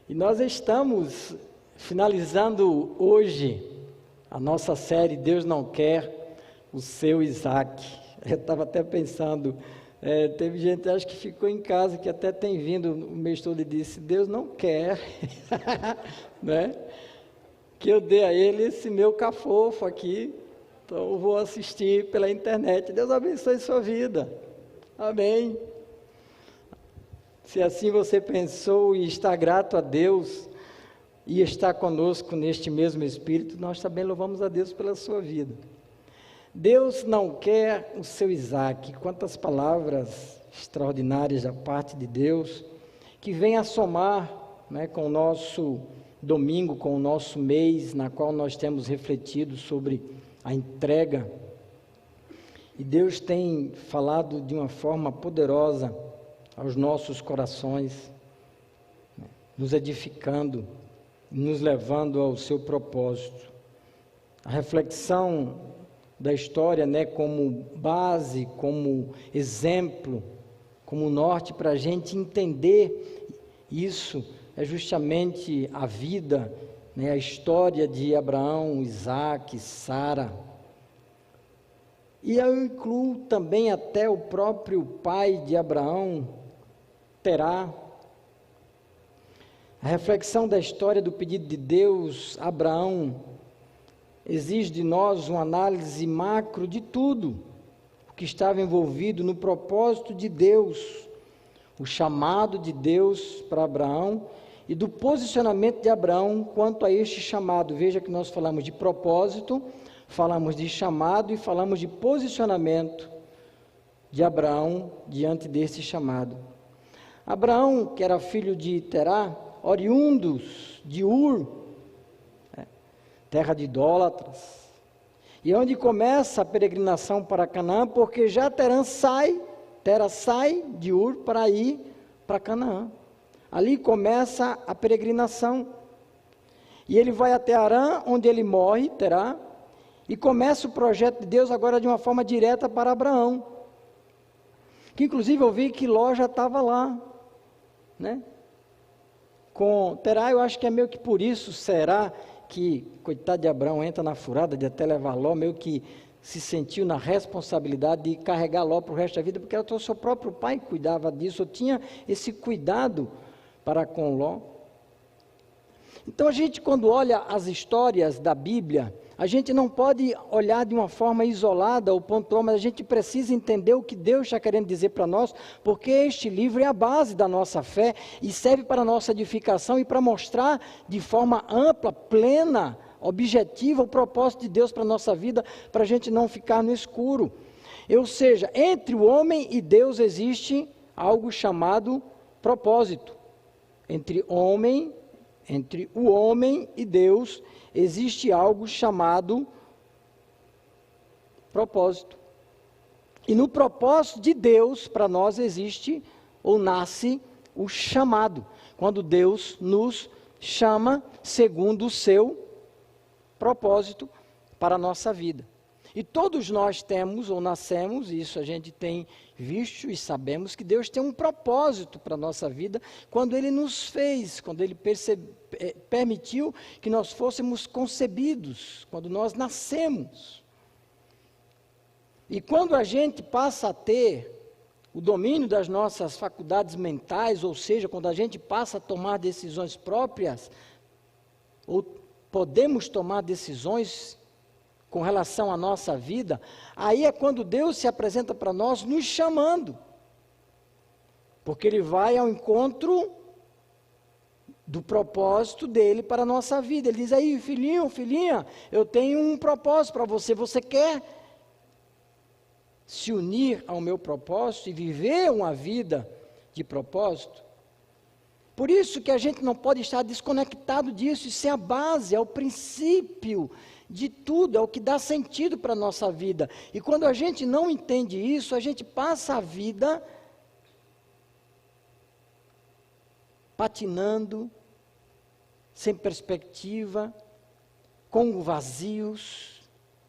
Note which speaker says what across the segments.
Speaker 1: E nós estamos finalizando hoje a nossa série Deus Não Quer o Seu Isaac. Eu estava até pensando, teve gente, acho que ficou em casa, que até tem vindo o mês todo e disse, Deus não quer, né? Que eu dê a ele esse meu cafofo aqui, então eu vou assistir pela internet. Deus abençoe sua vida, amém. Se assim você pensou e está grato a Deus, e está conosco neste mesmo Espírito, nós também louvamos a Deus pela sua vida. Deus não quer o seu Isaac. Quantas palavras extraordinárias da parte de Deus, que vem a somar, né, com o nosso domingo, com o nosso mês, na qual nós temos refletido sobre a entrega. E Deus tem falado de uma forma poderosa aos nossos corações, né, nos edificando, nos levando ao seu propósito. A reflexão da história, né, como base, como exemplo, como norte para a gente entender isso, é justamente a vida, né, a história de Abraão, Isaac, Sara. E eu incluo também até o próprio pai de Abraão, Terá. A reflexão da história do pedido de Deus a Abraão exige de nós uma análise macro de tudo o que estava envolvido no propósito de Deus, o chamado de Deus para Abraão e do posicionamento de Abraão quanto a este chamado. Veja que nós falamos de propósito, falamos de chamado e falamos de posicionamento de Abraão diante desse chamado. Abraão, que era filho de Terá, oriundos de Ur, terra de idólatras, e onde começa a peregrinação para Canaã, porque já Terá sai de Ur para ir para Canaã. Ali começa a peregrinação, e ele vai até Harã, onde ele morre, Terá, e começa o projeto de Deus agora de uma forma direta para Abraão, que inclusive eu vi que Ló já estava lá, né? Com Terá, eu acho que é meio que por isso, será que, coitado de Abraão, entra na furada de até levar Ló, meio que se sentiu na responsabilidade de carregar Ló para o resto da vida, porque o seu próprio pai cuidava disso, eu tinha esse cuidado para com Ló. Então a gente, quando olha as histórias da Bíblia, a gente não pode olhar de uma forma isolada ou pontual, mas a gente precisa entender o que Deus está querendo dizer para nós, porque este livro é a base da nossa fé e serve para a nossa edificação e para mostrar de forma ampla, plena, objetiva o propósito de Deus para a nossa vida, para a gente não ficar no escuro. Ou seja, entre o homem e Deus existe algo chamado propósito. Entre o homem e Deus existe algo chamado propósito. E no propósito de Deus, para nós existe ou nasce o chamado. Quando Deus nos chama segundo o seu propósito para a nossa vida. E todos nós temos ou nascemos, isso a gente tem visto e sabemos que Deus tem um propósito para a nossa vida quando Ele nos fez, quando Ele permitiu que nós fôssemos concebidos, quando nós nascemos. E quando a gente passa a ter o domínio das nossas faculdades mentais, ou seja, quando a gente passa a tomar decisões próprias, ou podemos tomar decisões com relação à nossa vida, aí é quando Deus se apresenta para nós nos chamando, porque Ele vai ao encontro do propósito dEle para a nossa vida. Ele diz aí, filhinho, filhinha, eu tenho um propósito para você, você quer se unir ao meu propósito e viver uma vida de propósito? Por isso que a gente não pode estar desconectado disso, isso é a base, é o princípio de tudo, é o que dá sentido para a nossa vida. E quando a gente não entende isso, a gente passa a vida patinando, sem perspectiva, com vazios,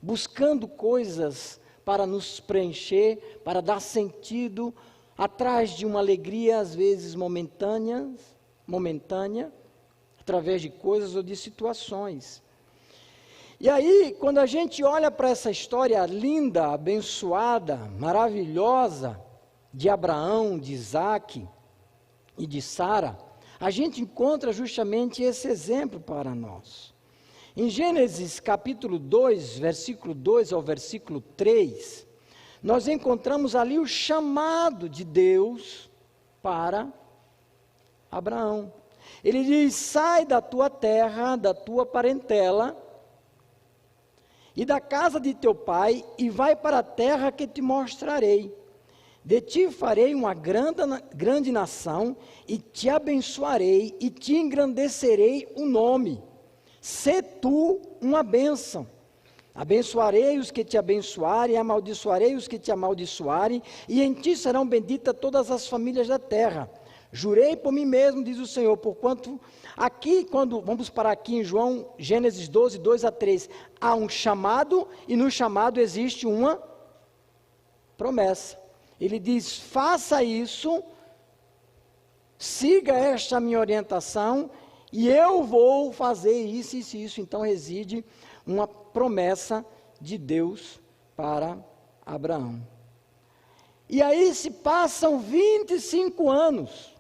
Speaker 1: buscando coisas para nos preencher, para dar sentido, atrás de uma alegria às vezes momentânea, através de coisas ou de situações. E aí, quando a gente olha para essa história linda, abençoada, maravilhosa, de Abraão, de Isaque e de Sara, a gente encontra justamente esse exemplo para nós. Em Gênesis capítulo 2, versículo 2 ao versículo 3, nós encontramos ali o chamado de Deus para Abraão. Ele diz: sai da tua terra, da tua parentela e da casa de teu pai, e vai para a terra que te mostrarei. De ti farei uma grande nação, e te abençoarei, e te engrandecerei o nome. Sê tu uma bênção. Abençoarei os que te abençoarem, e amaldiçoarei os que te amaldiçoarem, e em ti serão benditas todas as famílias da terra. Jurei por mim mesmo, diz o Senhor, porquanto aqui, quando vamos parar aqui em Gênesis 12, 2 a 3, há um chamado, e no chamado existe uma promessa. Ele diz: faça isso, siga esta minha orientação, e eu vou fazer isso, isso, isso. Então reside uma promessa de Deus para Abraão. E aí se passam 25 anos.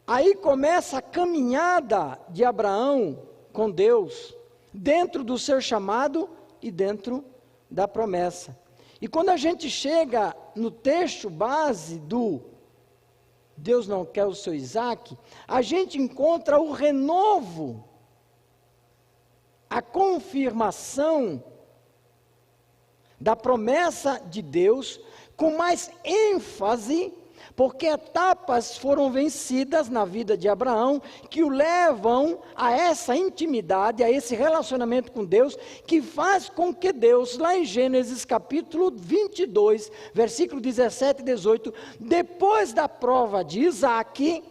Speaker 1: Aí começa a caminhada de Abraão com Deus, dentro do seu chamado e dentro da promessa. E quando a gente chega no texto base do Deus não quer o seu Isaque, a gente encontra o renovo, a confirmação da promessa de Deus, com mais ênfase, porque etapas foram vencidas na vida de Abraão, que o levam a essa intimidade, a esse relacionamento com Deus, que faz com que Deus, lá em Gênesis capítulo 22, versículo 17 e 18, depois da prova de Isaque,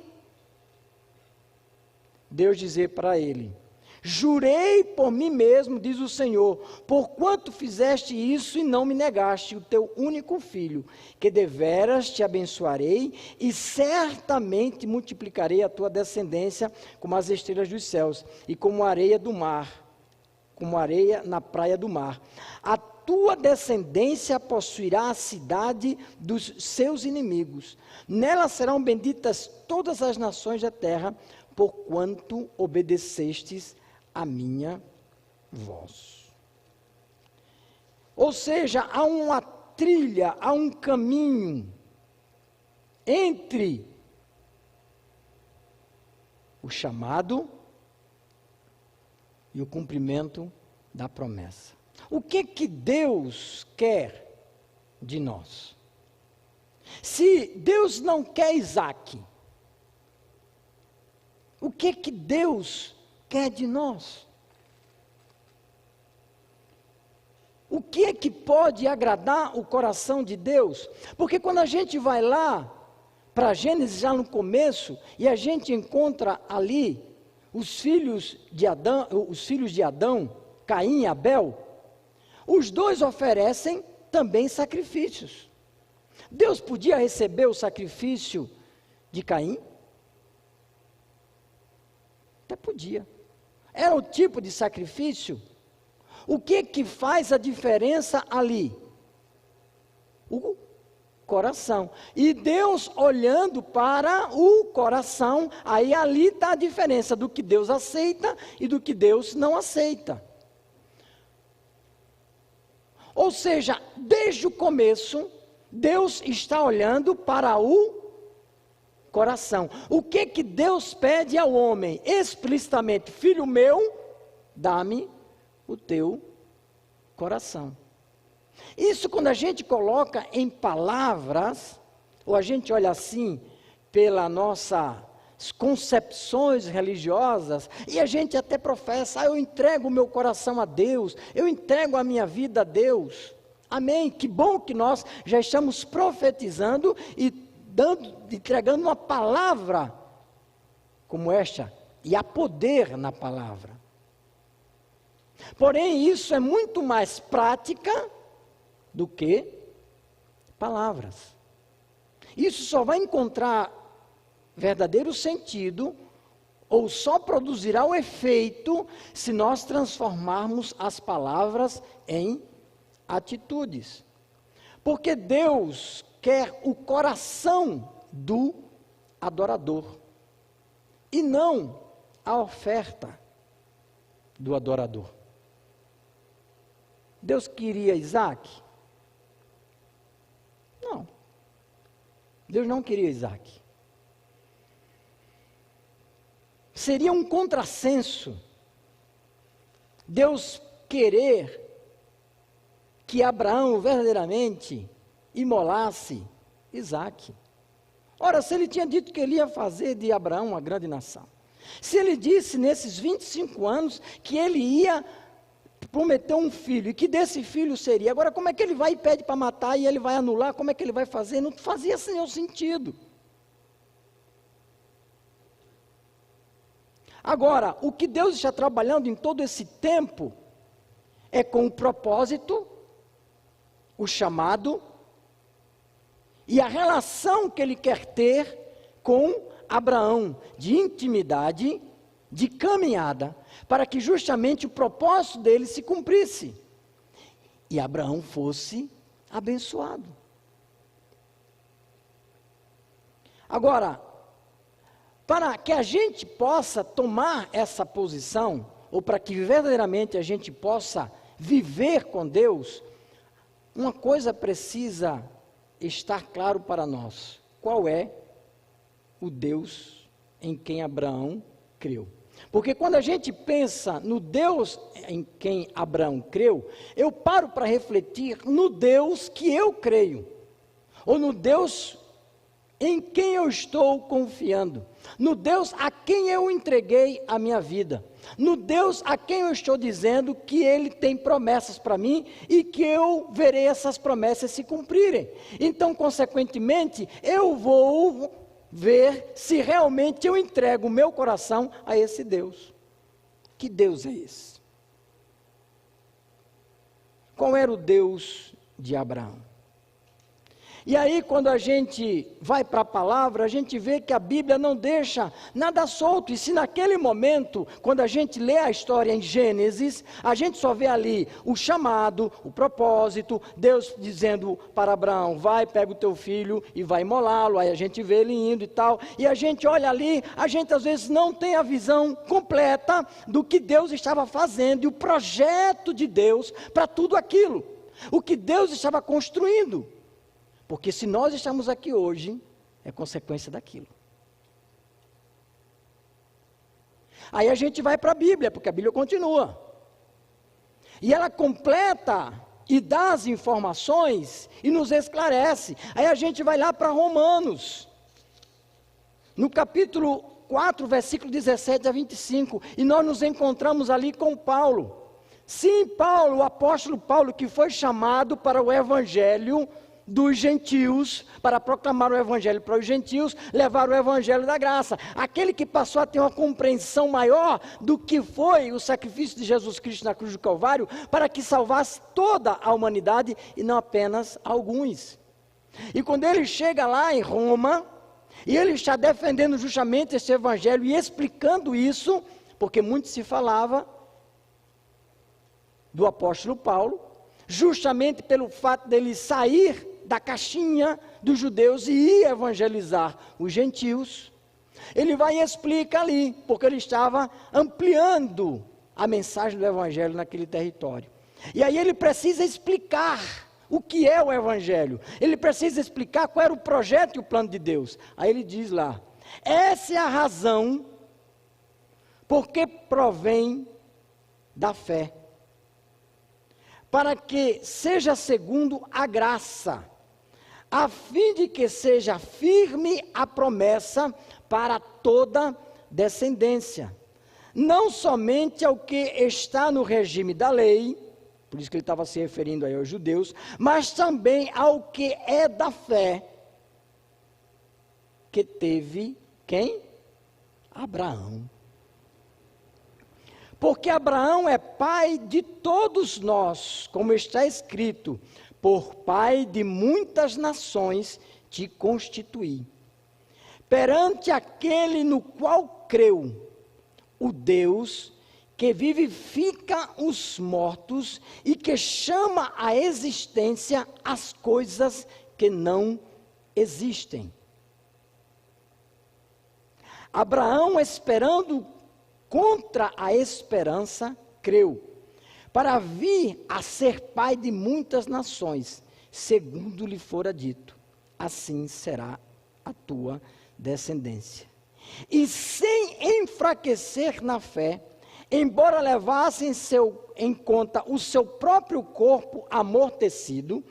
Speaker 1: Deus dizer para ele: jurei por mim mesmo, diz o Senhor, porquanto fizeste isso e não me negaste o teu único filho, que deveras te abençoarei e certamente multiplicarei a tua descendência como as estrelas dos céus e como a areia do mar, como areia na praia do mar. A tua descendência possuirá a cidade dos seus inimigos. Nela serão benditas todas as nações da terra, porquanto obedecestes a minha voz. Ou seja, há uma trilha, há um caminho entre o chamado e o cumprimento da promessa. O que Deus quer de nós? Se Deus não quer Isaque, o que Deus quer de nós? O que pode agradar o coração de Deus? Porque quando a gente vai lá para Gênesis, já no começo, e a gente encontra ali os filhos de Adão, Caim e Abel, os dois oferecem também sacrifícios. Deus podia receber o sacrifício de Caim? Até podia. Era o tipo de sacrifício. O que faz a diferença ali? O coração. E Deus olhando para o coração, aí ali está a diferença do que Deus aceita e do que Deus não aceita. Ou seja, desde o começo, Deus está olhando para o coração. O que Deus pede ao homem? Explicitamente: filho meu, dá-me o teu coração. Isso, quando a gente coloca em palavras, ou a gente olha assim pelas nossas concepções religiosas, e a gente até professa: eu entrego o meu coração a Deus, eu entrego a minha vida a Deus. Amém? Que bom que nós já estamos profetizando e entregando uma palavra como esta, e há poder na palavra. Porém, isso é muito mais prática do que palavras. Isso só vai encontrar verdadeiro sentido, ou só produzirá o efeito, se nós transformarmos as palavras em atitudes. Porque Deus quer o coração do adorador, e não a oferta do adorador. Deus queria Isaac? Não. Deus não queria Isaac. Seria um contrassenso Deus querer que Abraão verdadeiramente imolasse Isaac. Ora, se ele tinha dito que ele ia fazer de Abraão uma grande nação, se ele disse nesses 25 anos que ele ia prometer um filho, e que desse filho seria, agora como é que ele vai e pede para matar, e ele vai anular, como é que ele vai fazer? Não fazia nenhum sentido. Agora, o que Deus está trabalhando em todo esse tempo, é com o propósito, o chamado, e a relação que ele quer ter com Abraão, de intimidade, de caminhada, para que justamente o propósito dele se cumprisse, e Abraão fosse abençoado. Agora, para que a gente possa tomar essa posição, ou para que verdadeiramente a gente possa viver com Deus, uma coisa precisa estar claro para nós: qual é o Deus em quem Abraão creu. Porque quando a gente pensa no Deus em quem Abraão creu, eu paro para refletir no Deus que eu creio, ou no Deus em quem eu estou confiando, no Deus a quem eu entreguei a minha vida, no Deus a quem eu estou dizendo que Ele tem promessas para mim e que eu verei essas promessas se cumprirem. Então, consequentemente, eu vou ver se realmente eu entrego o meu coração a esse Deus. Que Deus é esse? Qual era o Deus de Abraão? E aí, quando a gente vai para a palavra, a gente vê que a Bíblia não deixa nada solto. E se naquele momento, quando a gente lê a história em Gênesis, a gente só vê ali o chamado, o propósito, Deus dizendo para Abraão: vai, pega o teu filho e vai imolá-lo. Aí a gente vê ele indo e tal. E a gente olha ali, a gente às vezes não tem a visão completa do que Deus estava fazendo e o projeto de Deus para tudo aquilo. O que Deus estava construindo. Porque se nós estamos aqui hoje, é consequência daquilo. Aí a gente vai para a Bíblia, porque a Bíblia continua. E ela completa e dá as informações e nos esclarece. Aí a gente vai lá para Romanos, no capítulo 4, versículo 17 a 25, e nós nos encontramos ali com Paulo. Sim, Paulo, o apóstolo Paulo, que foi chamado para o evangelho dos gentios, para proclamar o evangelho para os gentios, levar o evangelho da graça. Aquele que passou a ter uma compreensão maior do que foi o sacrifício de Jesus Cristo na cruz do Calvário, para que salvasse toda a humanidade e não apenas alguns. E quando ele chega lá em Roma, e ele está defendendo justamente esse evangelho e explicando isso, porque muito se falava do apóstolo Paulo, justamente pelo fato dele sair da caixinha dos judeus e ir evangelizar os gentios. Ele vai e explica ali, porque ele estava ampliando a mensagem do evangelho naquele território. E aí ele precisa explicar o que é o evangelho. Ele precisa explicar qual era o projeto e o plano de Deus. Aí ele diz lá: essa é a razão porque provém da fé, para que seja segundo a graça, a fim de que seja firme a promessa para toda descendência, não somente ao que está no regime da lei, por isso que ele estava se referindo aí aos judeus, mas também ao que é da fé, que teve quem? Abraão. Porque Abraão é pai de todos nós, como está escrito: por pai de muitas nações te constituí. perante aquele no qual creu, o Deus que vivifica os mortos e que chama à existência as coisas que não existem. Abraão, esperando contra a esperança, creu, para vir a ser pai de muitas nações, segundo lhe fora dito, assim será a tua descendência. E sem enfraquecer na fé, embora levassem em conta o seu próprio corpo amortecido,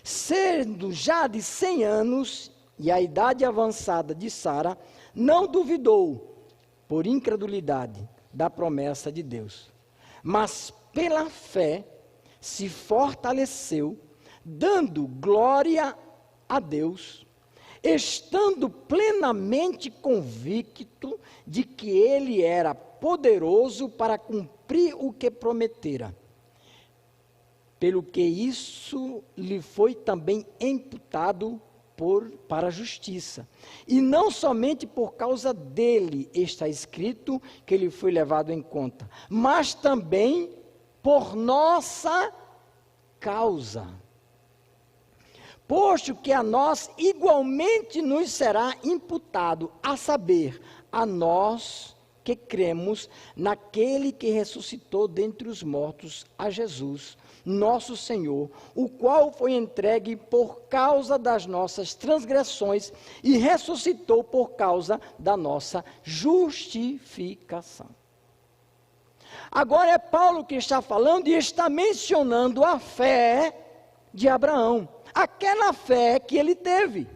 Speaker 1: sendo já de 100 anos e a idade avançada de Sara, não duvidou, por incredulidade, da promessa de Deus. Mas pela fé se fortaleceu, dando glória a Deus, estando plenamente convicto de que Ele era poderoso para cumprir o que prometera. Pelo que isso lhe foi também imputado para a justiça. E não somente por causa dele está escrito que ele foi levado em conta, mas também por nossa causa. Posto que a nós igualmente nos será imputado, a saber, a nós que cremos naquele que ressuscitou dentre os mortos, a Jesus, nosso Senhor, o qual foi entregue por causa das nossas transgressões e ressuscitou por causa da nossa justificação. Agora é Paulo que está falando e está mencionando a fé de Abraão, aquela fé que ele teve.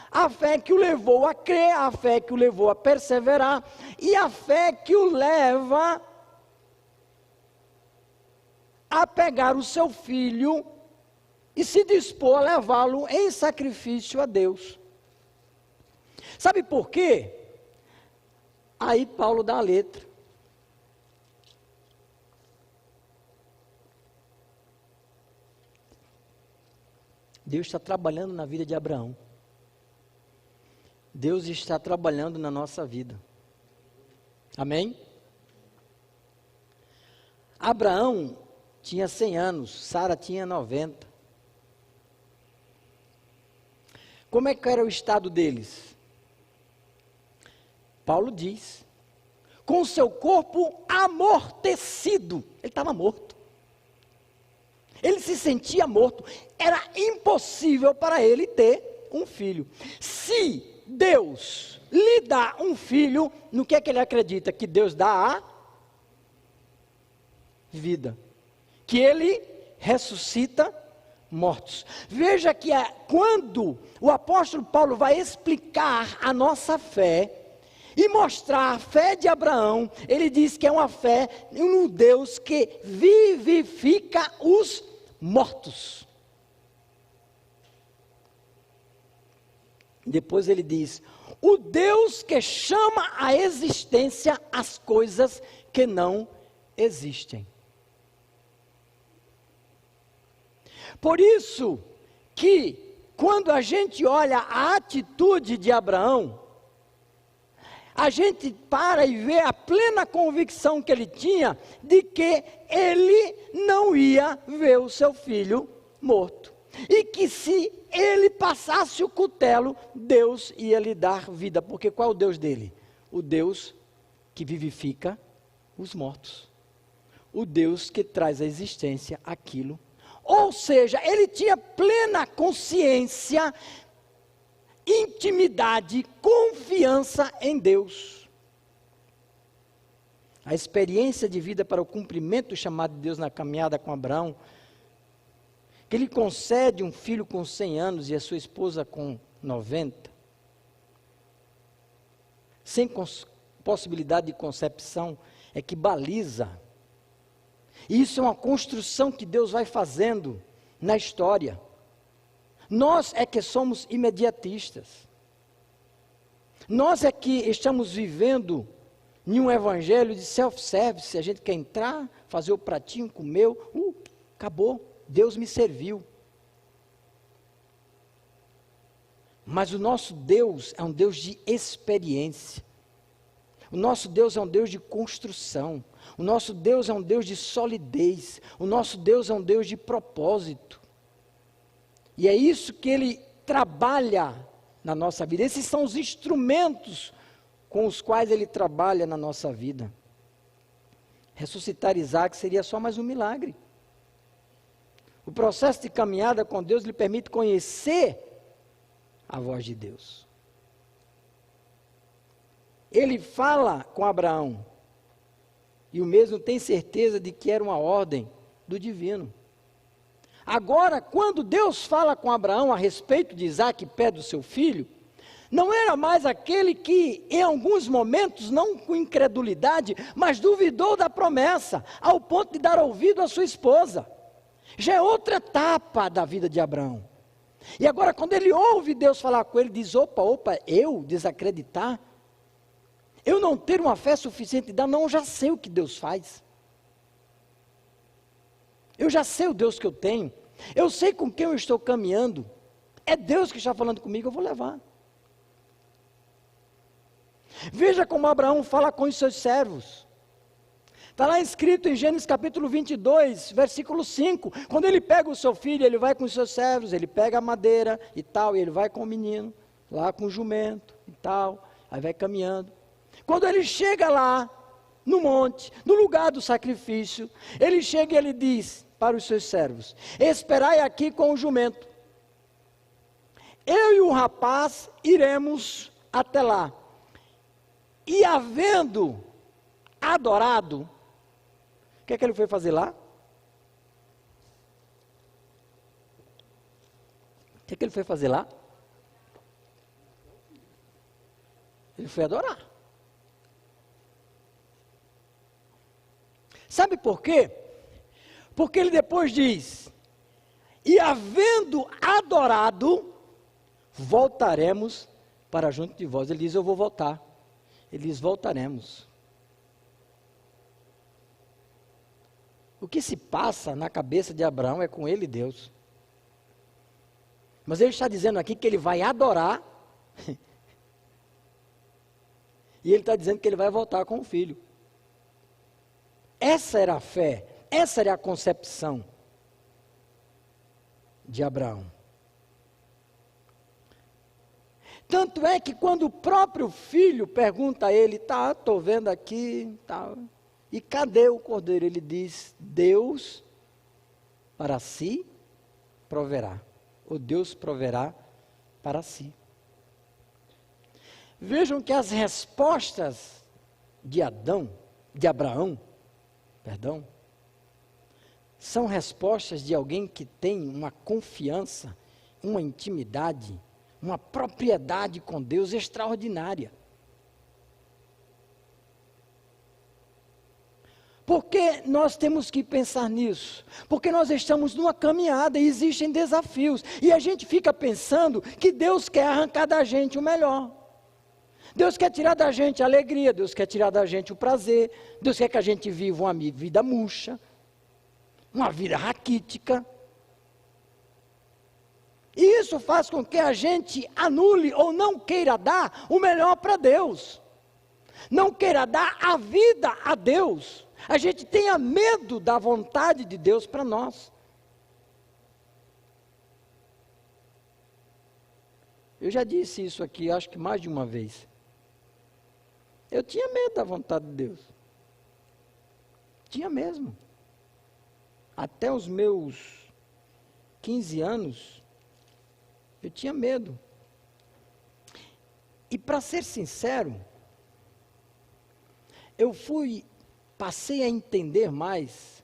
Speaker 1: A fé que o levou a crer, a fé que o levou a perseverar e a fé que o leva a pegar o seu filho e se dispor a levá-lo em sacrifício a Deus. Sabe por quê? Aí Paulo dá a letra. Deus está trabalhando na vida de Abraão. Deus está trabalhando na nossa vida. Amém? Abraão tinha 100 anos, Sara tinha 90. Como é que era o estado deles? Paulo diz, com seu corpo amortecido. Ele estava morto. Ele se sentia morto. Era impossível para ele ter um filho. Se Deus lhe dá um filho, no que é que ele acredita? Que Deus dá a vida. Que ele ressuscita mortos. Veja que quando o apóstolo Paulo vai explicar a nossa fé e mostrar a fé de Abraão, ele diz que é uma fé no Deus que vivifica os mortos. Depois ele diz, o Deus que chama à existência as coisas que não existem. Por isso que, quando a gente olha a atitude de Abraão, a gente para e vê a plena convicção que ele tinha de que ele não ia ver o seu filho morto. E que se ele passasse o cutelo, Deus ia lhe dar vida. Porque qual é o Deus dele? O Deus que vivifica os mortos. O Deus que traz à existência aquilo. Ou seja, ele tinha plena consciência, intimidade, confiança em Deus. A experiência de vida para o cumprimento do chamado de Deus na caminhada com Abraão, que ele concede um filho com 100 anos e a sua esposa com 90, sem possibilidade de concepção, é que baliza. E isso é uma construção que Deus vai fazendo na história. Nós é que somos imediatistas. Nós é que estamos vivendo em um evangelho de self-service. A gente quer entrar, fazer o pratinho, comer, acabou, Deus me serviu. Mas o nosso Deus é um Deus de experiência. O nosso Deus é um Deus de construção. O nosso Deus é um Deus de solidez. O nosso Deus é um Deus de propósito. E é isso que Ele trabalha na nossa vida. Esses são os instrumentos com os quais Ele trabalha na nossa vida. Ressuscitar Isaac seria só mais um milagre. O processo de caminhada com Deus lhe permite conhecer a voz de Deus. Ele fala com Abraão, e o mesmo tem certeza de que era uma ordem do divino. Agora, quando Deus fala com Abraão a respeito de Isaac, pé do seu filho, não era mais aquele que, em alguns momentos, não com incredulidade, mas duvidou da promessa, ao ponto de dar ouvido à sua esposa. Já é outra etapa da vida de Abraão. E agora, quando ele ouve Deus falar com ele, diz: opa, eu desacreditar? Eu não ter uma fé suficiente de dar? Não, eu já sei o que Deus faz. Eu já sei o Deus que eu tenho. Eu sei com quem eu estou caminhando. É Deus que está falando comigo, eu vou levar. Veja como Abraão fala com os seus servos. Está lá escrito em Gênesis capítulo 22, versículo 5. Quando ele pega o seu filho, ele vai com os seus servos, ele pega a madeira e tal, e ele vai com o menino, lá com o jumento e tal, aí vai caminhando. Quando ele chega lá, no monte, no lugar do sacrifício, ele chega e ele diz para os seus servos: esperai aqui com o jumento. Eu e o rapaz iremos até lá. E havendo adorado, o que é que ele foi fazer lá? O que é que ele foi fazer lá? Ele foi adorar. Sabe por quê? Porque ele depois diz: e havendo adorado, voltaremos para junto de vós. Ele diz: eu vou voltar. Ele diz: voltaremos. O que se passa na cabeça de Abraão é com ele e Deus. Mas ele está dizendo aqui que ele vai adorar. E ele está dizendo que ele vai voltar com o filho. Essa era a fé, essa era a concepção de Abraão. Tanto é que quando o próprio filho pergunta a ele: tá, estou vendo aqui, tá, e cadê o cordeiro? Ele diz: Deus para si proverá. Ou Deus proverá para si. Vejam que as respostas de Abraão, são respostas de alguém que tem uma confiança, uma intimidade, uma propriedade com Deus extraordinária. Por que nós temos que pensar nisso? Porque nós estamos numa caminhada e existem desafios. E a gente fica pensando que Deus quer arrancar da gente o melhor. Deus quer tirar da gente a alegria, Deus quer tirar da gente o prazer, Deus quer que a gente viva uma vida murcha, uma vida raquítica. E isso faz com que a gente anule ou não queira dar o melhor para Deus. Não queira dar a vida a Deus. A gente tenha medo da vontade de Deus para nós. Eu já disse isso aqui, acho que mais de uma vez. Eu tinha medo da vontade de Deus. Tinha mesmo. Até os meus 15 anos, eu tinha medo. E para ser sincero, passei a entender mais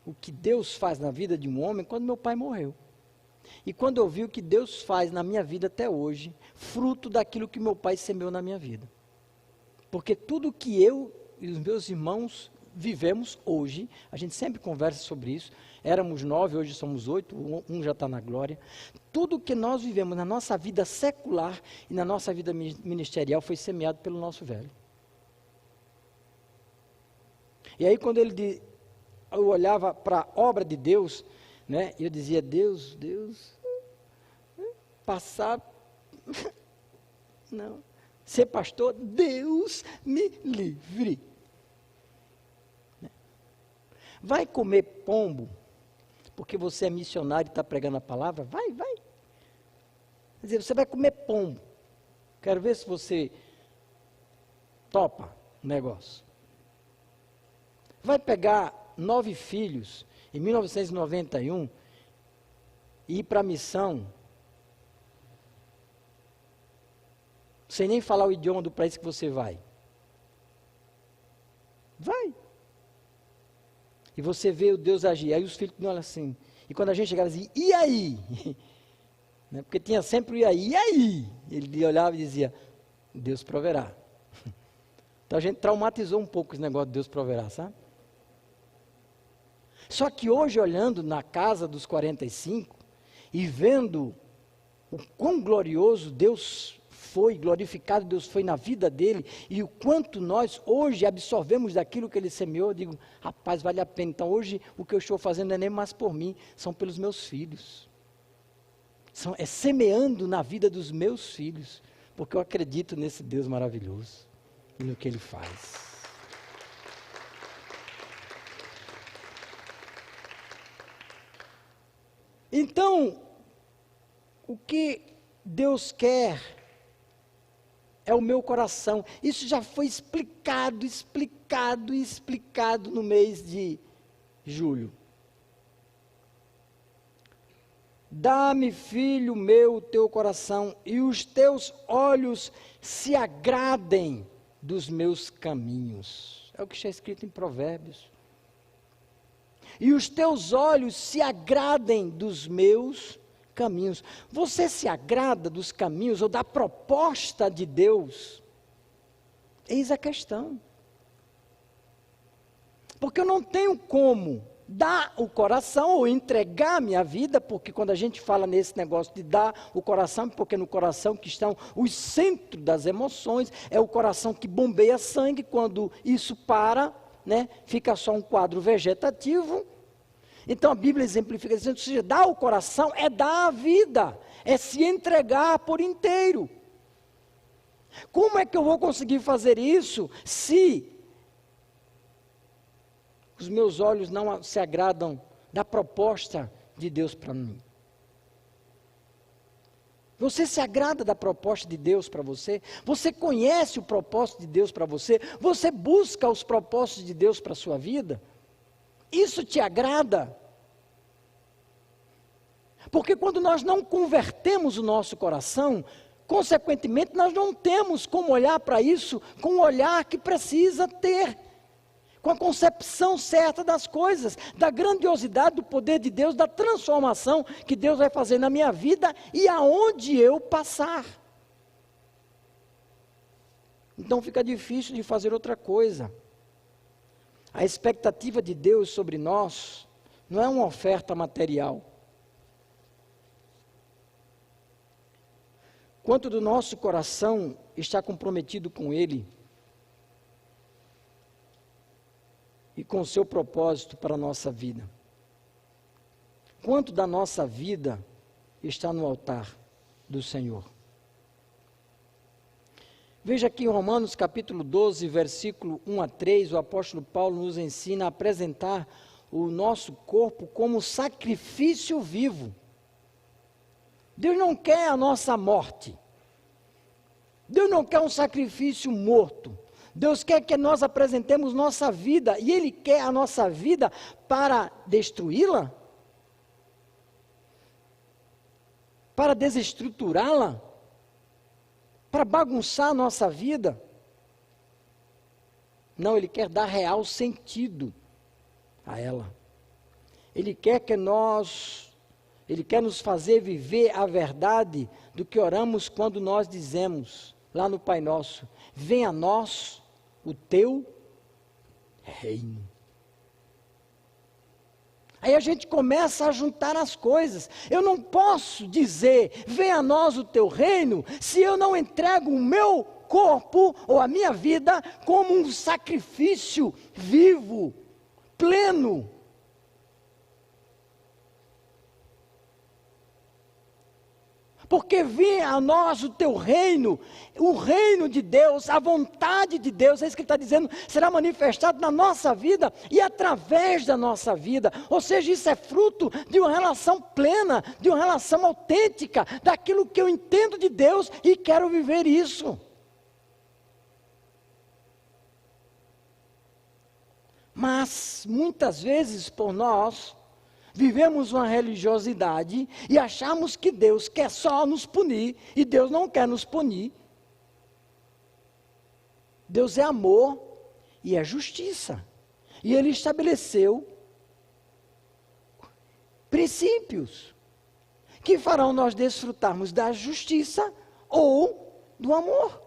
Speaker 1: o que Deus faz na vida de um homem quando meu pai morreu. E quando eu vi o que Deus faz na minha vida até hoje, fruto daquilo que meu pai semeou na minha vida. Porque tudo que eu e os meus irmãos vivemos hoje, a gente sempre conversa sobre isso, éramos 9, hoje somos 8, um já está na glória. Tudo que nós vivemos na nossa vida secular e na nossa vida ministerial foi semeado pelo nosso velho. E aí quando eu olhava para a obra de Deus, né, eu dizia: Deus, passar, não, ser pastor, Deus me livre. Vai comer pombo, porque você é missionário e está pregando a palavra? Vai. Quer dizer, você vai comer pombo. Quero ver se você topa o negócio. Vai pegar 9 filhos em 1991 e ir para a missão, sem nem falar o idioma do país que você vai. Vai. E você vê o Deus agir. Aí os filhos não olham assim. E quando a gente chegava assim, e aí? Né? Porque tinha sempre o e aí? E aí? Ele olhava e dizia, Deus proverá. Então a gente traumatizou um pouco esse negócio de Deus proverá, sabe? Só que hoje, olhando na casa dos 45 e vendo o quão glorioso Deus foi, glorificado Deus foi na vida dele, e o quanto nós hoje absorvemos daquilo que ele semeou, eu digo, rapaz, vale a pena. Então hoje o que eu estou fazendo não é nem mais por mim, são pelos meus filhos. É semeando na vida dos meus filhos, porque eu acredito nesse Deus maravilhoso e no que ele faz. Então, o que Deus quer é o meu coração. Isso já foi explicado no mês de julho. Dá-me, filho meu, o teu coração, e os teus olhos se agradem dos meus caminhos. É o que está escrito em Provérbios. E os teus olhos se agradem dos meus caminhos. Você se agrada dos caminhos ou da proposta de Deus? Eis a questão. Porque eu não tenho como dar o coração ou entregar a minha vida, porque quando a gente fala nesse negócio de dar o coração, porque no coração que estão os centros das emoções, é o coração que bombeia sangue. Quando isso para, né, fica só um quadro vegetativo. Então a Bíblia exemplifica dizendo, se dar o coração é dar a vida, é se entregar por inteiro. Como é que eu vou conseguir fazer isso se os meus olhos não se agradam da proposta de Deus para mim? Você se agrada da proposta de Deus para você? Você conhece o propósito de Deus para você? Você busca os propósitos de Deus para a sua vida? Isso te agrada? Porque quando nós não convertemos o nosso coração, consequentemente nós não temos como olhar para isso com o olhar que precisa ter, com a concepção certa das coisas, da grandiosidade do poder de Deus, da transformação que Deus vai fazer na minha vida e aonde eu passar. Então fica difícil de fazer outra coisa. A expectativa de Deus sobre nós não é uma oferta material. Quanto do nosso coração está comprometido com Ele e com o seu propósito para a nossa vida? Quanto da nossa vida está no altar do Senhor? Veja aqui em Romanos capítulo 12, versículo 1 a 3, o apóstolo Paulo nos ensina a apresentar o nosso corpo como sacrifício vivo. Deus não quer a nossa morte. Deus não quer um sacrifício morto. Deus quer que nós apresentemos nossa vida, e Ele quer a nossa vida para destruí-la? Para desestruturá-la? Para bagunçar a nossa vida? Não, Ele quer dar real sentido a ela. Ele quer nos fazer viver a verdade do que oramos quando nós dizemos, lá no Pai Nosso, venha a nós o teu reino. Aí a gente começa a juntar as coisas. Eu não posso dizer, venha a nós o teu reino, se eu não entrego o meu corpo ou a minha vida como um sacrifício vivo, pleno. Porque venha a nós o teu reino, o reino de Deus, a vontade de Deus, é isso que ele está dizendo, será manifestado na nossa vida e através da nossa vida. Ou seja, isso é fruto de uma relação plena, de uma relação autêntica, daquilo que eu entendo de Deus e quero viver isso. Mas, muitas vezes, por nós, vivemos uma religiosidade e achamos que Deus quer só nos punir, e Deus não quer nos punir. Deus é amor e é justiça. E Ele estabeleceu princípios que farão nós desfrutarmos da justiça ou do amor.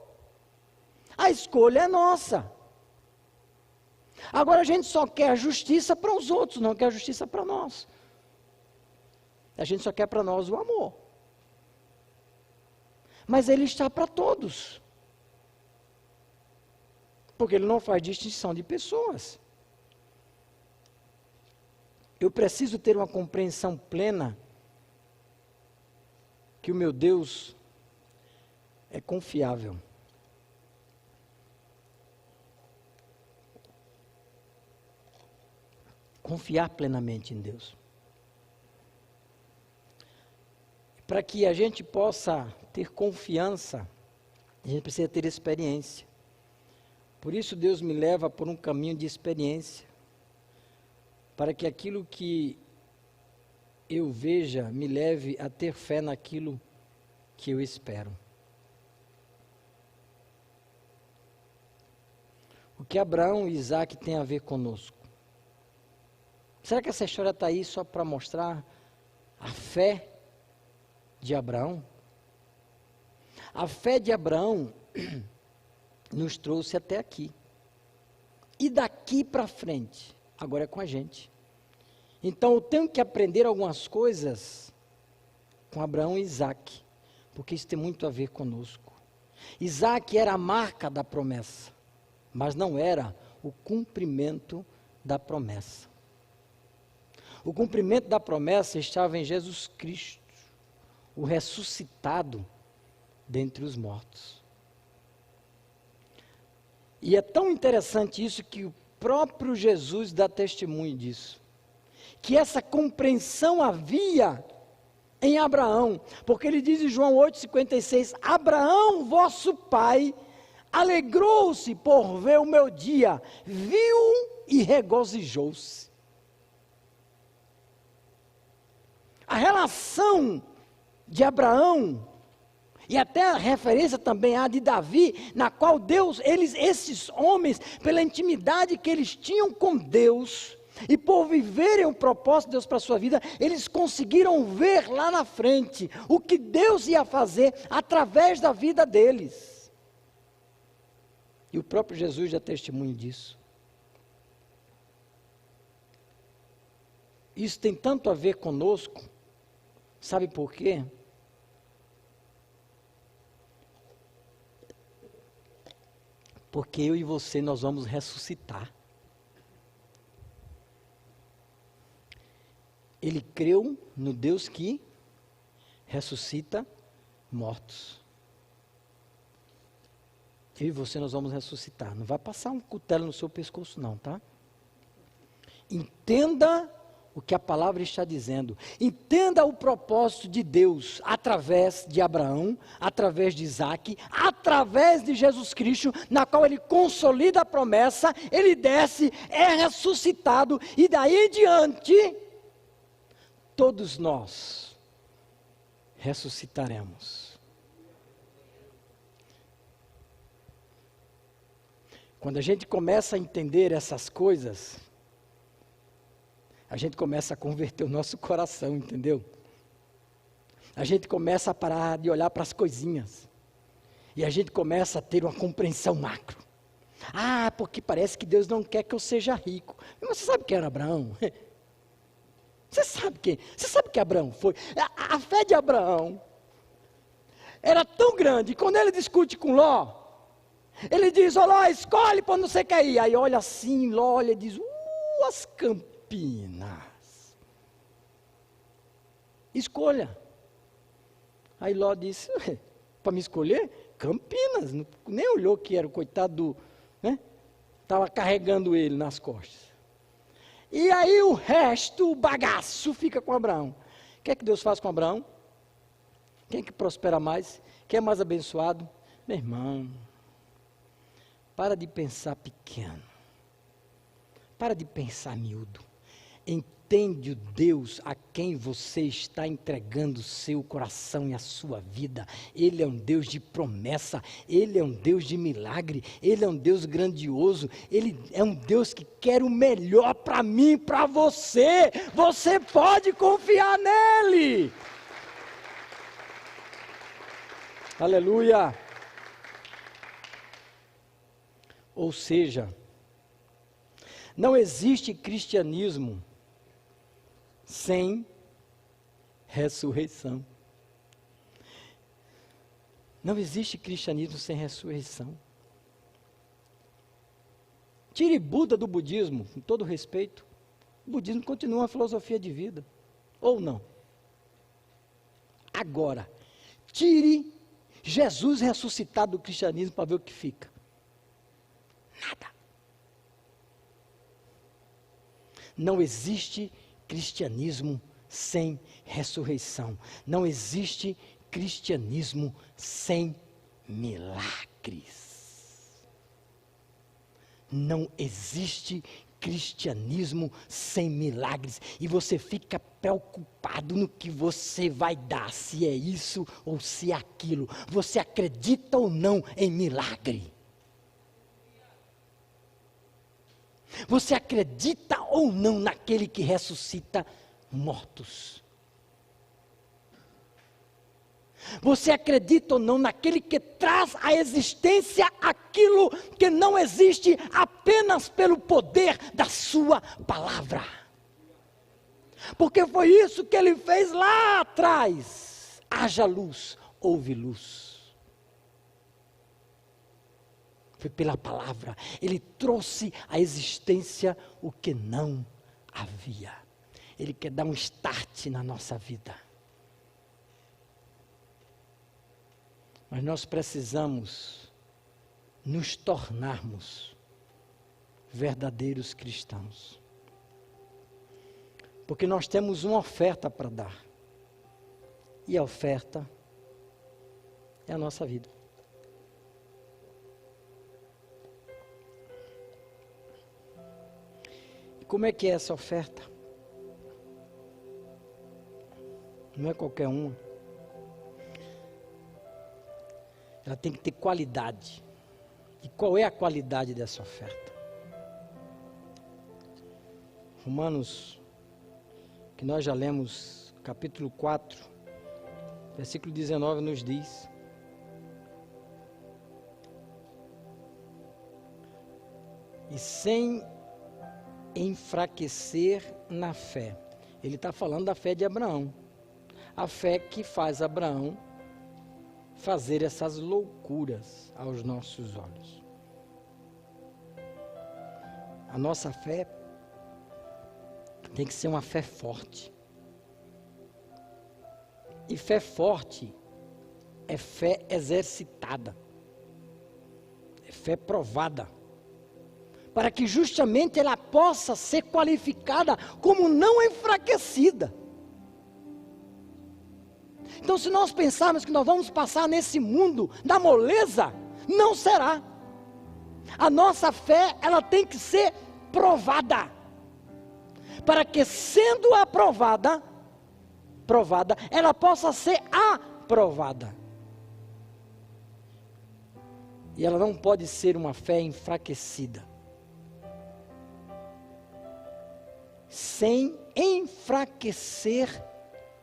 Speaker 1: A escolha é nossa. Agora a gente só quer a justiça para os outros, não quer a justiça para nós. A gente só quer para nós o amor. Mas Ele está para todos. Porque Ele não faz distinção de pessoas. Eu preciso ter uma compreensão plena que o meu Deus é confiável. Confiar plenamente em Deus. Para que a gente possa ter confiança, a gente precisa ter experiência. Por isso Deus me leva por um caminho de experiência. Para que aquilo que eu veja me leve a ter fé naquilo que eu espero. O que Abraão e Isaac têm a ver conosco? Será que essa história está aí só para mostrar a fé de Abraão? A fé de Abraão nos trouxe até aqui. E daqui para frente, agora é com a gente. Então eu tenho que aprender algumas coisas com Abraão e Isaac, porque isso tem muito a ver conosco. Isaac era a marca da promessa, mas não era o cumprimento da promessa. O cumprimento da promessa estava em Jesus Cristo, o ressuscitado dentre os mortos. E é tão interessante isso que o próprio Jesus dá testemunho disso. Que essa compreensão havia em Abraão, porque ele diz em João 8,56, Abraão, vosso pai, alegrou-se por ver o meu dia, viu e regozijou-se. A relação de Abraão, e até a referência também há de Davi, na qual Deus, esses homens, pela intimidade que eles tinham com Deus, e por viverem o propósito de Deus para a sua vida, eles conseguiram ver lá na frente o que Deus ia fazer através da vida deles. E o próprio Jesus dá testemunho disso. Isso tem tanto a ver conosco, sabe por quê? Porque eu e você, nós vamos ressuscitar. Ele creu no Deus que ressuscita mortos. Eu e você, nós vamos ressuscitar. Não vai passar um cutelo no seu pescoço não, tá? Entenda o que a palavra está dizendo. Entenda o propósito de Deus através de Abraão, através de Isaac, através de Jesus Cristo, na qual Ele consolida a promessa, Ele desce, é ressuscitado, e daí em diante, todos nós ressuscitaremos. Quando a gente começa a entender essas coisas, a gente começa a converter o nosso coração, entendeu? A gente começa a parar de olhar para as coisinhas. E a gente começa a ter uma compreensão macro. Ah, porque parece que Deus não quer que eu seja rico. Mas você sabe quem era Abraão? Você sabe que Abraão foi? A fé de Abraão era tão grande, quando ele discute com Ló, ele diz, ó Ló, escolhe para onde você quer ir. Aí olha assim, Ló olha e diz, as Campinas. Escolha. Aí Ló disse, para me escolher? Campinas, nem olhou que era o coitado do, né? Estava carregando ele nas costas. E aí o resto, o bagaço, fica com Abraão. O que é que Deus faz com Abraão? Quem é que prospera mais? Quem é mais abençoado? Meu irmão, para de pensar pequeno. Para de pensar miúdo. Entende o Deus a quem você está entregando o seu coração e a sua vida. Ele é um Deus de promessa, Ele é um Deus de milagre, Ele é um Deus grandioso, Ele é um Deus que quer o melhor para mim e para você. Você pode confiar nele. Aleluia. Ou seja, não existe cristianismo sem ressurreição. Não existe cristianismo sem ressurreição. Tire Buda do budismo, com todo respeito. O budismo continua uma filosofia de vida. Ou não? Agora, tire Jesus ressuscitado do cristianismo para ver o que fica. Nada. Não existe cristianismo sem ressurreição. Não existe cristianismo sem milagres. Não existe cristianismo sem milagres. E você fica preocupado no que você vai dar, se é isso ou se é aquilo. Você acredita ou não em milagre? Você acredita ou não naquele que ressuscita mortos? Você acredita ou não naquele que traz à existência aquilo que não existe apenas pelo poder da sua palavra? Porque foi isso que ele fez lá atrás. Haja luz, houve luz. Foi pela palavra. Ele trouxe à existência o que não havia. Ele quer dar um start na nossa vida. Mas nós precisamos nos tornarmos verdadeiros cristãos. Porque nós temos uma oferta para dar. E a oferta é a nossa vida. Como é que é essa oferta? Não é qualquer uma. Ela tem que ter qualidade. E qual é a qualidade dessa oferta? Romanos, que nós já lemos, capítulo 4, versículo 19, nos diz: e sem enfraquecer na fé. Ele está falando da fé de Abraão. A fé que faz Abraão fazer essas loucuras aos nossos olhos. A nossa fé tem que ser uma fé forte. E fé forte é fé exercitada. É fé provada. Para que justamente ela possa ser qualificada como não enfraquecida. Então, se nós pensarmos que nós vamos passar nesse mundo da moleza, não será. A nossa fé, ela tem que ser provada. Para que, sendo aprovada, ela possa ser aprovada. E ela não pode ser uma fé enfraquecida. Sem enfraquecer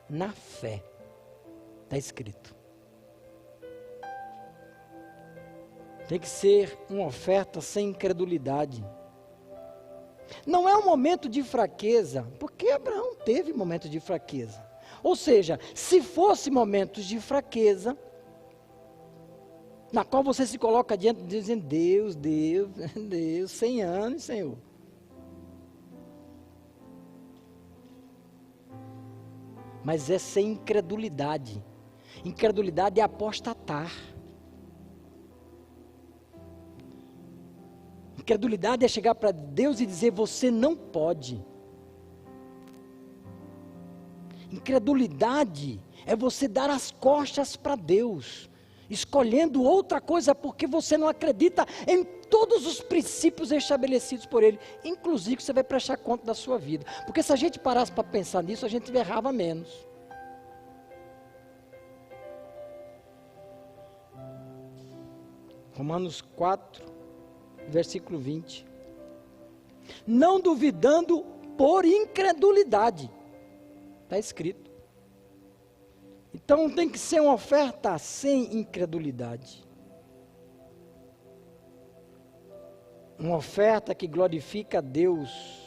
Speaker 1: na fé. Está escrito. Tem que ser uma oferta sem incredulidade. Não é um momento de fraqueza, porque Abraão teve momentos de fraqueza. Ou seja, se fosse momentos de fraqueza, na qual você se coloca diante de Deus, dizendo: Deus, 100 anos, Senhor. Mas é sem incredulidade. Incredulidade é apostatar. Incredulidade é chegar para Deus e dizer: você não pode. Incredulidade é você dar as costas para Deus, escolhendo outra coisa porque você não acredita em todos os princípios estabelecidos por Ele, inclusive você vai prestar conta da sua vida. Porque se a gente parasse para pensar nisso, a gente errava menos. Romanos 4, versículo 20. Não duvidando por incredulidade. Está escrito. Então tem que ser uma oferta sem incredulidade. Uma oferta que glorifica a Deus.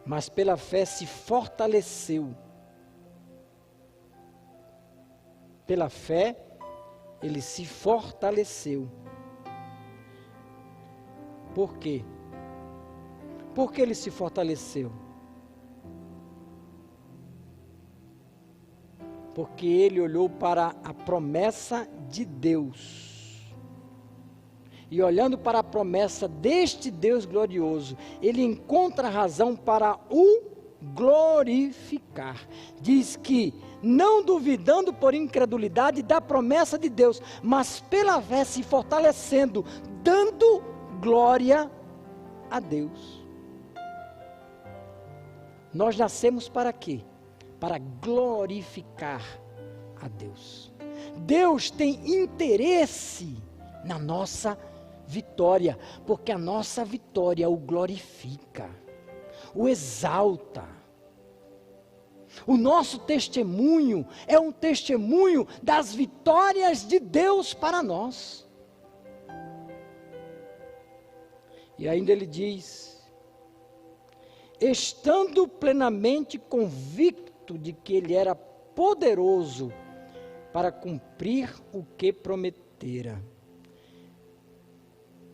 Speaker 1: Mas pela fé se fortaleceu. Pela fé, ele se fortaleceu. Por quê? Por que ele se fortaleceu? Porque ele olhou para a promessa de Deus. E olhando para a promessa deste Deus glorioso, ele encontra razão para o glorificar. Diz que, não duvidando por incredulidade da promessa de Deus, mas pela fé se fortalecendo, dando glória a Deus. Nós nascemos para quê? Para glorificar a Deus. Deus tem interesse na nossa vitória, porque a nossa vitória o glorifica, o exalta. O nosso testemunho é um testemunho das vitórias de Deus para nós. E ainda ele diz: estando plenamente convicto de que ele era poderoso para cumprir o que prometera.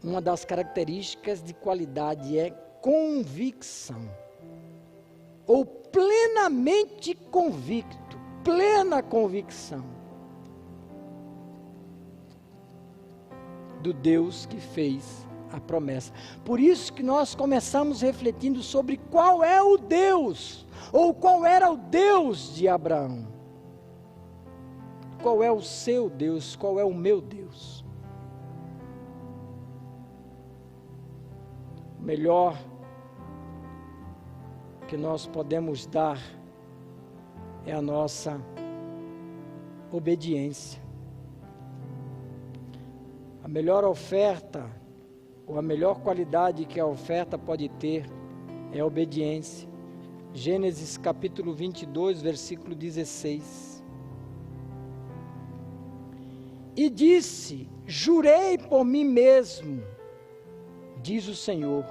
Speaker 1: Uma das características de qualidade é convicção. Ou plenamente convicto, plena convicção do Deus que fez a promessa. Por isso que nós começamos refletindo sobre qual é o Deus, ou qual era o Deus de Abraão. Qual é o seu Deus, qual é o meu Deus? O melhor que nós podemos dar é a nossa obediência. A melhor oferta, ou a melhor qualidade que a oferta pode ter, é a obediência. Gênesis capítulo 22, versículo 16. E disse: jurei por mim mesmo, diz o Senhor,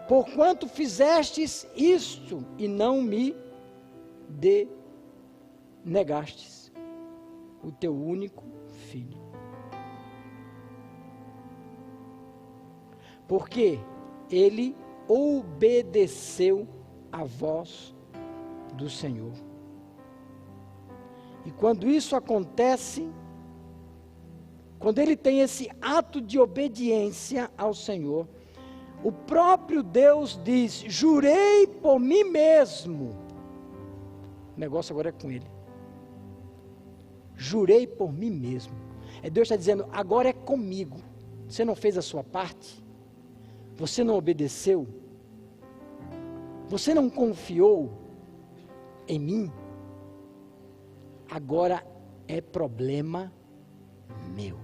Speaker 1: porquanto fizestes isto e não me negastes o teu único filho. Porque ele obedeceu à voz do Senhor. E quando isso acontece, quando ele tem esse ato de obediência ao Senhor, o próprio Deus diz: jurei por mim mesmo. O negócio agora é com ele. Jurei por mim mesmo. Deus está dizendo: agora é comigo. Você não fez a sua parte? Você não obedeceu? Você não confiou em mim? Agora é problema meu.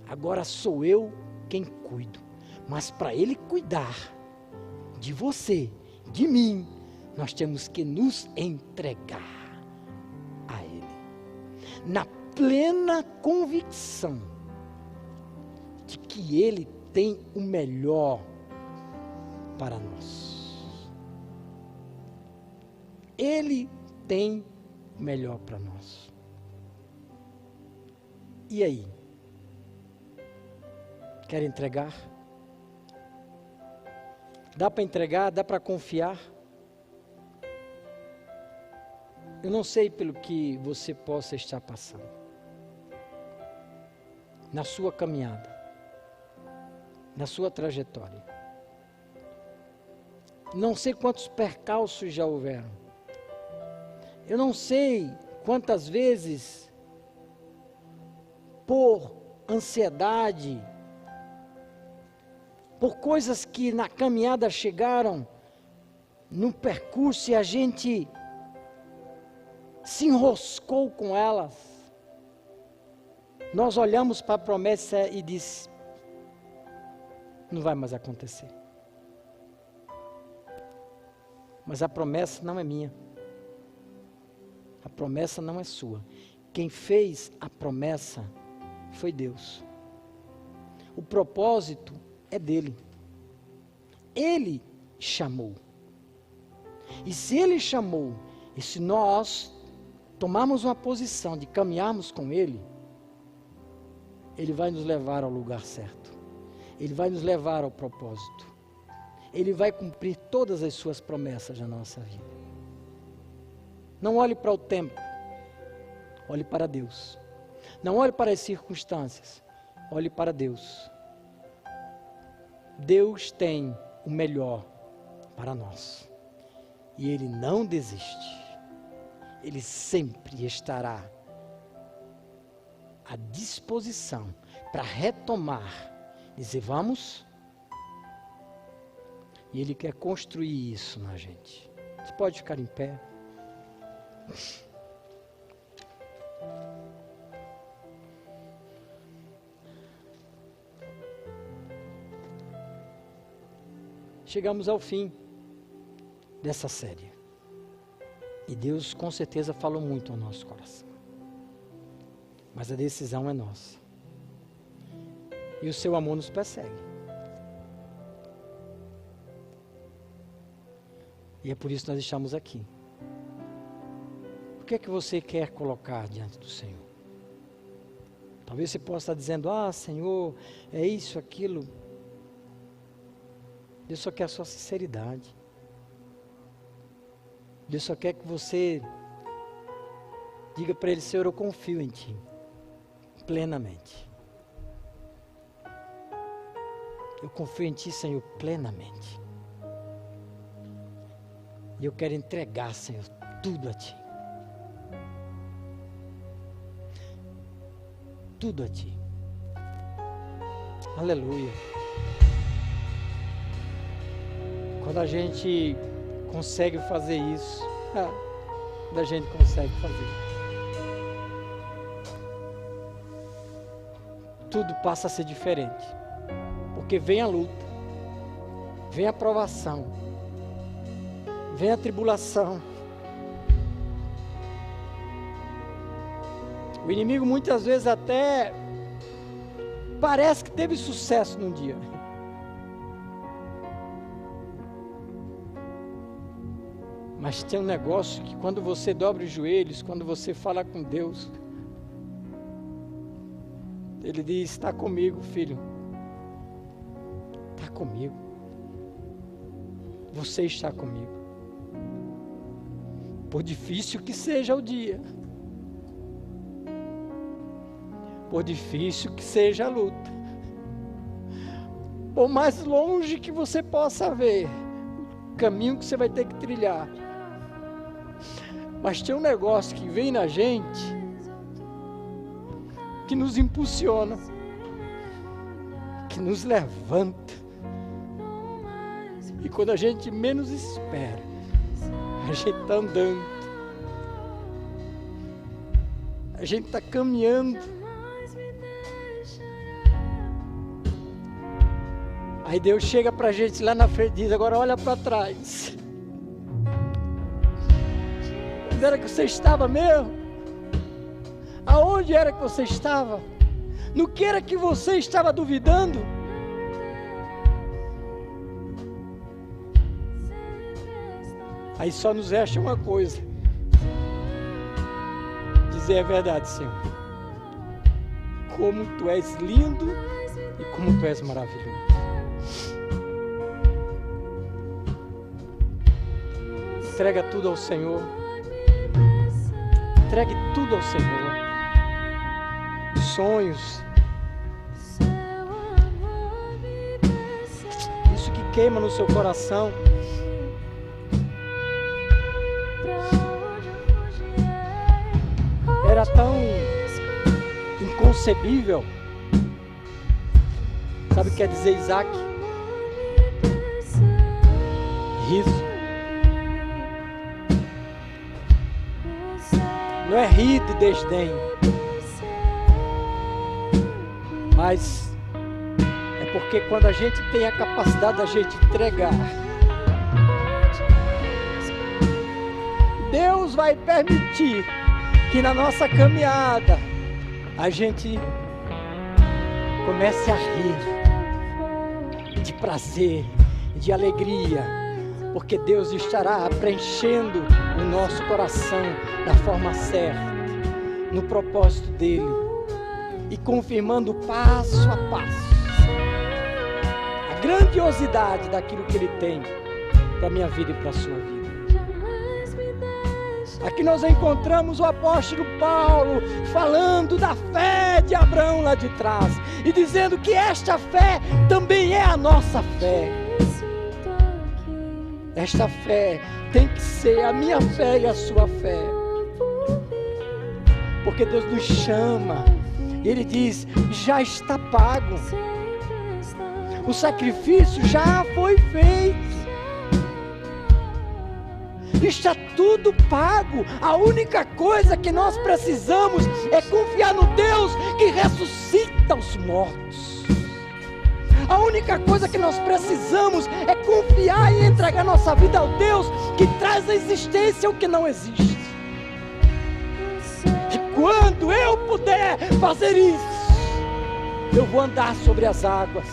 Speaker 1: Agora sou eu quem cuido. Mas para Ele cuidar de você, de mim, nós temos que nos entregar a Ele. Na plena convicção de que Ele tem o melhor para nós. Ele tem o melhor para nós. E aí? Quer entregar? Dá para entregar? Dá para confiar? Eu não sei pelo que você possa estar passando na sua caminhada, na sua trajetória. Não sei quantos percalços já houveram. Eu não sei quantas vezes, por ansiedade, por coisas que na caminhada chegaram, no percurso, e a gente se enroscou com elas. Nós olhamos para a promessa e diz: não vai mais acontecer. Mas a promessa não é minha. A promessa não é sua. Quem fez a promessa foi Deus. O propósito é dele. Ele chamou. E se ele chamou, e se nós tomarmos uma posição de caminharmos com ele, ele vai nos levar ao lugar certo. Ele vai nos levar ao propósito. Ele vai cumprir todas as suas promessas na nossa vida. Não olhe para o tempo, olhe para Deus. Não olhe para as circunstâncias, olhe para Deus. Deus tem o melhor para nós. E Ele não desiste. Ele sempre estará à disposição para retomar. Dizer, vamos. E Ele quer construir isso na gente. Você pode ficar em pé. Chegamos ao fim dessa série. E Deus com certeza falou muito ao nosso coração. Mas a decisão é nossa. E o seu amor nos persegue. E é por isso que nós estamos aqui. O que é que você quer colocar diante do Senhor? Talvez você possa estar dizendo, Senhor, é isso, aquilo. Deus só quer a sua sinceridade. Deus só quer que você diga para Ele, Senhor, eu confio em Ti, plenamente. Eu confio em Ti, Senhor, plenamente. E eu quero entregar, Senhor, tudo a Ti. Tudo a Ti. Aleluia. Quando a gente consegue fazer isso, quando a gente consegue fazer, tudo passa a ser diferente. Porque vem a luta, vem a provação, vem a tribulação. O inimigo muitas vezes até parece que teve sucesso num dia. Mas tem um negócio que quando você dobra os joelhos, quando você fala com Deus, Ele diz, está comigo, filho. Está comigo. Você está comigo. Por difícil que seja o dia, por difícil que seja a luta, por mais longe que você possa ver o caminho que você vai ter que trilhar, mas tem um negócio que vem na gente, que nos impulsiona, que nos levanta, e quando a gente menos espera, a gente está andando, a gente está caminhando, aí Deus chega para a gente lá na frente e diz, agora olha para trás. Onde era que você estava mesmo? Aonde era que você estava? No que era que você estava duvidando? Aí só nos resta uma coisa: dizer a verdade, Senhor. Como Tu és lindo e como Tu és maravilhoso. Entrega tudo ao Senhor. Entregue tudo ao Senhor. Os sonhos, isso que queima no seu coração, era tão inconcebível. Sabe o que quer dizer Isaac? Riso. Não é rir de desdém, mas é porque quando a gente tem a capacidade da gente entregar, Deus vai permitir que na nossa caminhada a gente comece a rir de prazer, de alegria, porque Deus estará preenchendo o nosso coração da forma certa, no propósito dEle, e confirmando passo a passo a grandiosidade daquilo que Ele tem para a minha vida e para a sua vida. Aqui nós encontramos o apóstolo Paulo falando da fé de Abraão lá de trás, e dizendo que esta fé também é a nossa fé. Esta fé tem que ser a minha fé e a sua fé, porque Deus nos chama, Ele diz, já está pago, o sacrifício já foi feito, está tudo pago. A única coisa que nós precisamos é confiar no Deus que ressuscita os mortos. A única coisa que nós precisamos é confiar e entregar nossa vida ao Deus que traz à existência o que não existe. E quando eu puder fazer isso, eu vou andar sobre as águas.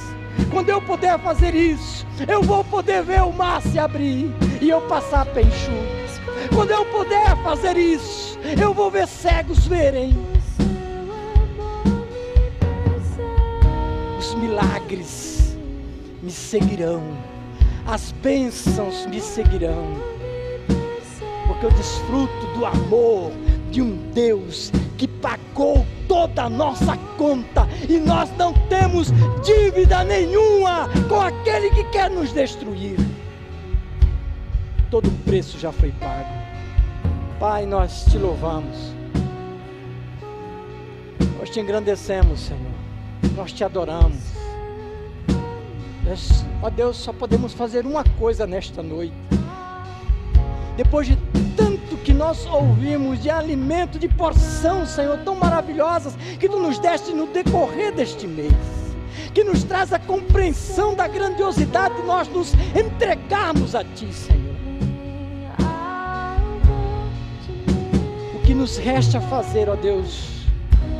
Speaker 1: Quando eu puder fazer isso, eu vou poder ver o mar se abrir e eu passar penchugas. Quando eu puder fazer isso, eu vou ver cegos verem. Os milagres me seguirão, as bênçãos me seguirão, porque eu desfruto do amor de um Deus que pagou toda a nossa conta, e nós não temos dívida nenhuma com aquele que quer nos destruir. Todo o preço já foi pago. Pai, nós te louvamos, nós te engrandecemos, Senhor, nós te adoramos. Ó Deus, só podemos fazer uma coisa nesta noite. Depois de tanto que nós ouvimos de alimento, de porção, Senhor, tão maravilhosas que Tu nos deste no decorrer deste mês, que nos traz a compreensão da grandiosidade de nós nos entregarmos a Ti, Senhor. O que nos resta fazer, ó Deus,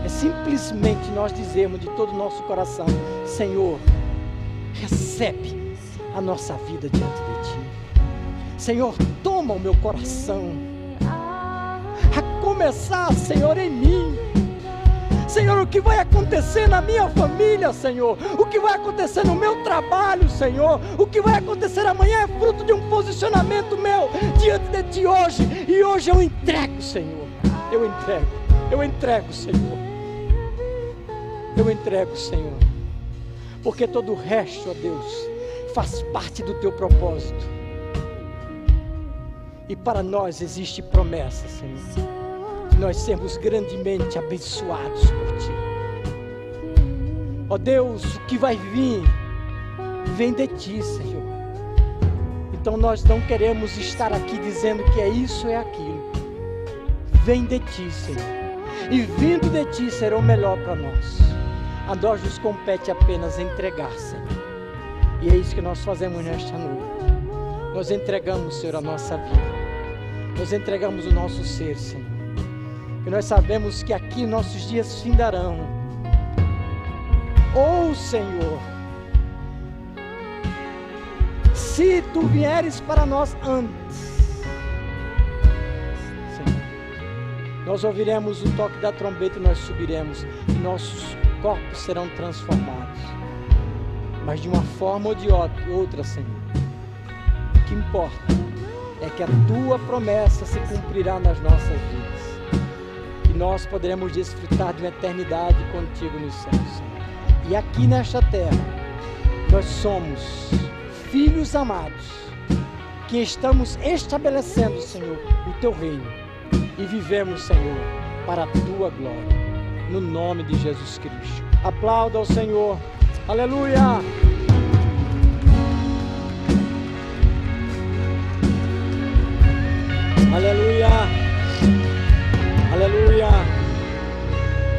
Speaker 1: é simplesmente nós dizermos de todo o nosso coração: Senhor, recebe a nossa vida diante de Ti. Senhor, toma o meu coração, a começar, Senhor, em mim. Senhor, o que vai acontecer na minha família, Senhor, o que vai acontecer no meu trabalho, Senhor, o que vai acontecer amanhã é fruto de um posicionamento meu diante de Ti hoje. E hoje eu entrego, Senhor, eu entrego, Senhor, eu entrego, Senhor, porque todo o resto, ó Deus, faz parte do Teu propósito. E para nós existe promessa, Senhor, de nós sermos grandemente abençoados por Ti. Ó Deus, o que vai vir, vem de Ti, Senhor. Então nós não queremos estar aqui dizendo que é isso, é aquilo. Vem de Ti, Senhor. E vindo de Ti será o melhor para nós. A nós nos compete apenas entregar, Senhor. E é isso que nós fazemos nesta noite. Nós entregamos, Senhor, a nossa vida. Nós entregamos o nosso ser, Senhor. E nós sabemos que aqui nossos dias findarão. Oh, Senhor, se Tu vieres para nós antes, Senhor, nós ouviremos o toque da trombeta e nós subiremos. E nossos corpos serão transformados. Mas de uma forma ou de outra, Senhor, o que importa é que a tua promessa se cumprirá nas nossas vidas. E nós poderemos desfrutar de uma eternidade contigo nos céus, Senhor. E aqui nesta terra, nós somos filhos amados, que estamos estabelecendo, Senhor, o teu reino. E vivemos, Senhor, para a tua glória. No nome de Jesus Cristo. Aplauda ao Senhor. Aleluia!